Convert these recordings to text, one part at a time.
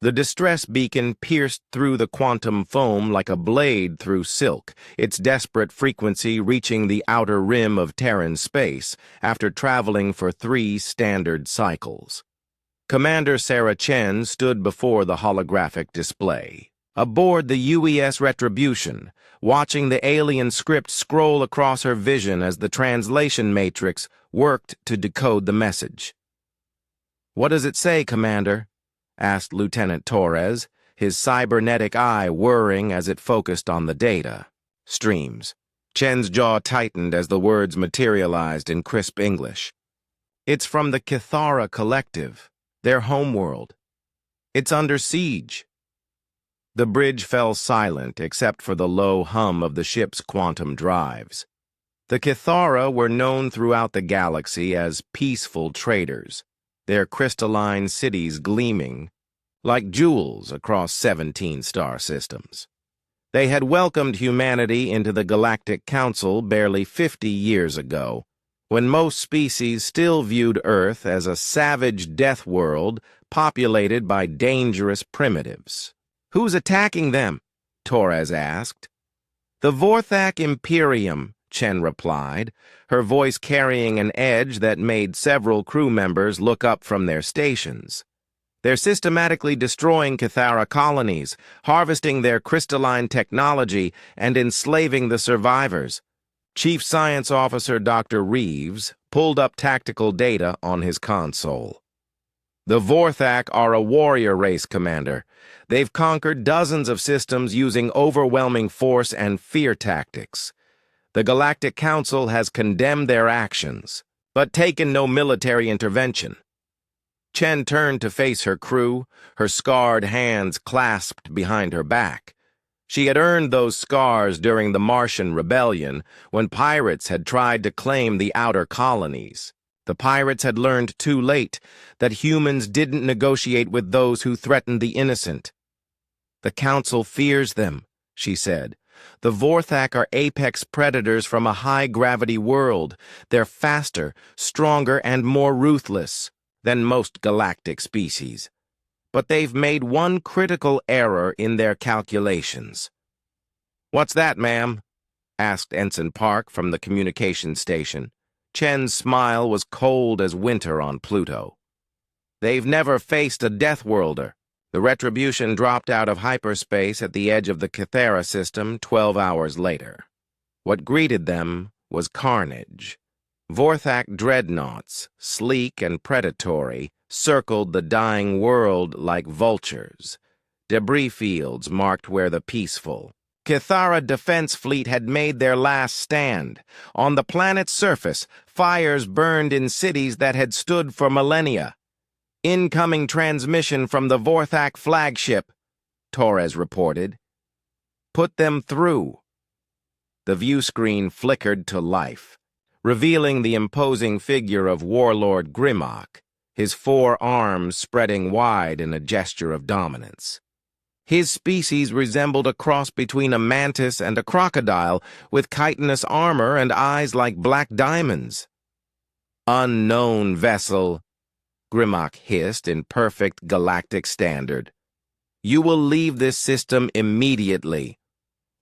The distress beacon pierced through the quantum foam like a blade through silk, its desperate frequency reaching the outer rim of Terran space after traveling for 3 standard cycles. Commander Sarah Chen stood before the holographic display, aboard the UES Retribution, watching the alien script scroll across her vision as the translation matrix worked to decode the message. "What does it say, Commander?" asked Lieutenant Torres, his cybernetic eye whirring as it focused on the data. "Streams." Chen's jaw tightened as the words materialized in crisp English. "It's from the Kithara Collective, their homeworld. It's under siege." The bridge fell silent except for the low hum of the ship's quantum drives. The Kithara were known throughout the galaxy as peaceful traders, their crystalline cities gleaming like jewels across 17 star systems. They had welcomed humanity into the Galactic Council barely 50 years ago, when most species still viewed Earth as a savage death world populated by dangerous primitives. "Who's attacking them?" Torres asked. "The Vorthak Imperium," Chen replied, her voice carrying an edge that made several crew members look up from their stations. "They're systematically destroying Kithara colonies, harvesting their crystalline technology, and enslaving the survivors." Chief Science Officer Dr. Reeves pulled up tactical data on his console. "The Vorthak are a warrior race, Commander. They've conquered dozens of systems using overwhelming force and fear tactics. The Galactic Council has condemned their actions, but taken no military intervention." Chen turned to face her crew, her scarred hands clasped behind her back. She had earned those scars during the Martian Rebellion, when pirates had tried to claim the outer colonies. The pirates had learned too late that humans didn't negotiate with those who threatened the innocent. "The Council fears them," she said. "The Vorthak are apex predators from a high-gravity world. They're faster, stronger, and more ruthless than most galactic species. But they've made one critical error in their calculations." "What's that, ma'am?" asked Ensign Park from the communications station. Chen's smile was cold as winter on Pluto. "They've never faced a Deathworlder." The Retribution dropped out of hyperspace at the edge of the Kithara system 12 hours later. What greeted them was carnage. Vorthak dreadnoughts, sleek and predatory, circled the dying world like vultures. Debris fields marked where the peaceful Kithara Defense Fleet had made their last stand. On the planet's surface, fires burned in cities that had stood for millennia. "Incoming transmission from the Vorthak flagship," Torres reported. "Put them through." The view screen flickered to life, revealing the imposing figure of Warlord Grimlock, his 4 arms spreading wide in a gesture of dominance. His species resembled a cross between a mantis and a crocodile, with chitinous armor and eyes like black diamonds. "Unknown vessel," Grimlock hissed in perfect galactic standard. "You will leave this system immediately,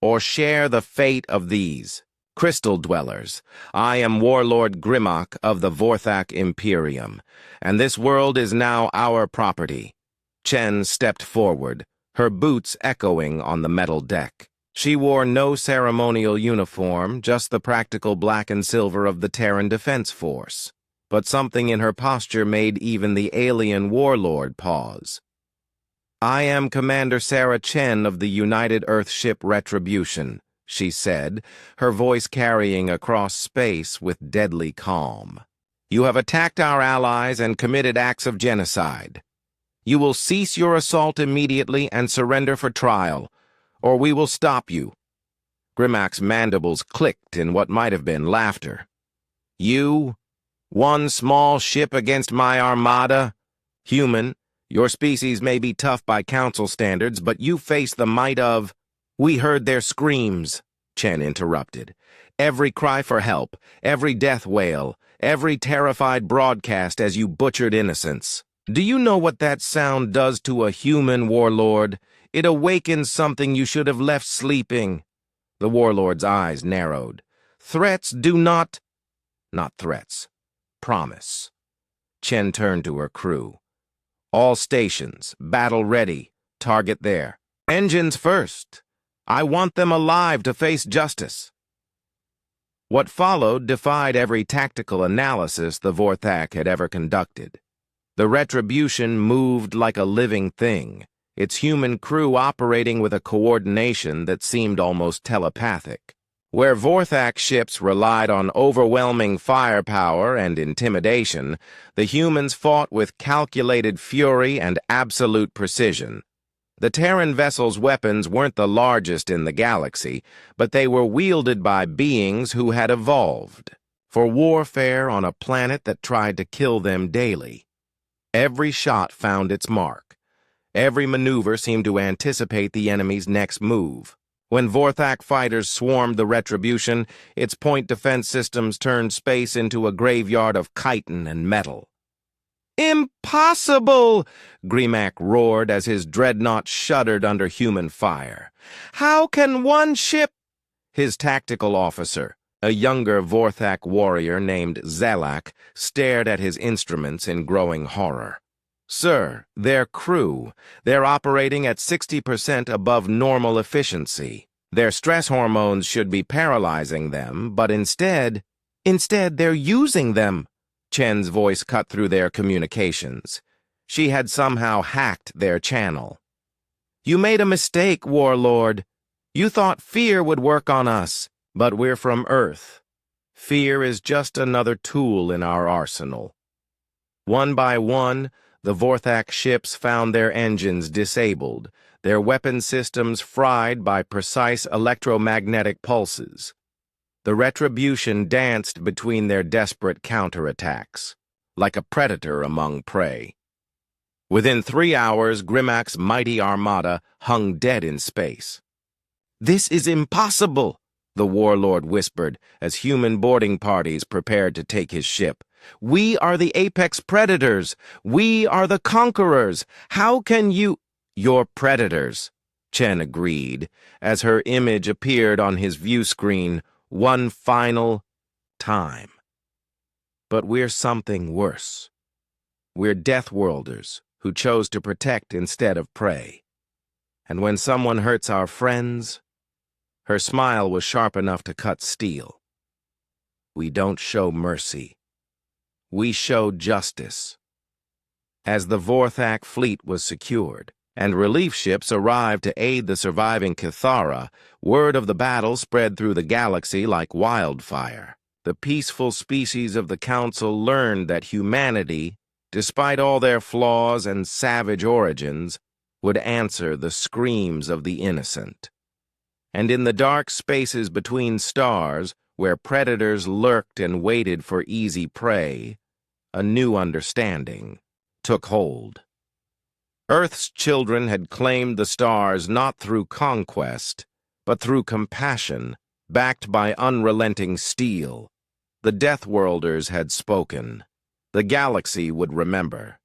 or share the fate of these crystal dwellers. I am Warlord Grimlock of the Vorthak Imperium, and this world is now our property." Chen stepped forward, her boots echoing on the metal deck. She wore no ceremonial uniform, just the practical black and silver of the Terran Defense Force. But something in her posture made even the alien warlord pause. "I am Commander Sarah Chen of the United Earthship Retribution," she said, her voice carrying across space with deadly calm. "You have attacked our allies and committed acts of genocide. You will cease your assault immediately and surrender for trial, or we will stop you." Grimlock's mandibles clicked in what might have been laughter. "You? One small ship against my armada? Human, your species may be tough by council standards, but you face the might of—" "We heard their screams," Chen interrupted. "Every cry for help, every death wail, every terrified broadcast as you butchered innocents." Do you know what that sound does to a human, warlord? It awakens something you should have left sleeping. The warlord's eyes narrowed. Threats do not threats. Promise. Chen turned to her crew. All stations, battle ready. Target there. Engines first. I want them alive to face justice. What followed defied every tactical analysis the Vorthak had ever conducted. The Retribution moved like a living thing, its human crew operating with a coordination that seemed almost telepathic. Where Vorthak ships relied on overwhelming firepower and intimidation, the humans fought with calculated fury and absolute precision. The Terran vessels' weapons weren't the largest in the galaxy, but they were wielded by beings who had evolved for warfare on a planet that tried to kill them daily. Every shot found its mark. Every maneuver seemed to anticipate the enemy's next move. When Vorthak fighters swarmed the Retribution, its point defense systems turned space into a graveyard of chitin and metal. "Impossible!" Grimac roared as his dreadnought shuddered under human fire. "How can one ship—" His tactical officer, a younger Vorthak warrior named Zelak, stared at his instruments in growing horror. "Sir, their crew. They're operating at 60% above normal efficiency. Their stress hormones should be paralyzing them, but instead they're using them." Chen's voice cut through their communications. She had somehow hacked their channel. "You made a mistake, Warlord. You thought fear would work on us, but we're from Earth. Fear is just another tool in our arsenal." One by one, the Vorthak ships found their engines disabled, their weapon systems fried by precise electromagnetic pulses. The Retribution danced between their desperate counterattacks, like a predator among prey. Within 3 hours, Grimac's mighty armada hung dead in space. "This is impossible," the warlord whispered as human boarding parties prepared to take his ship. "We are the apex predators. We are the conquerors. How can you—" "You're predators," Chen agreed, as her image appeared on his view screen one final time. "But we're something worse. We're Deathworlders who chose to protect instead of prey. And when someone hurts our friends—" Her smile was sharp enough to cut steel. "We don't show mercy. We show justice." As the Vorthak fleet was secured, and relief ships arrived to aid the surviving Cathara, word of the battle spread through the galaxy like wildfire. The peaceful species of the Council learned that humanity, despite all their flaws and savage origins, would answer the screams of the innocent. And in the dark spaces between stars, where predators lurked and waited for easy prey, a new understanding took hold. Earth's children had claimed the stars not through conquest, but through compassion, backed by unrelenting steel. The Deathworlders had spoken. The galaxy would remember.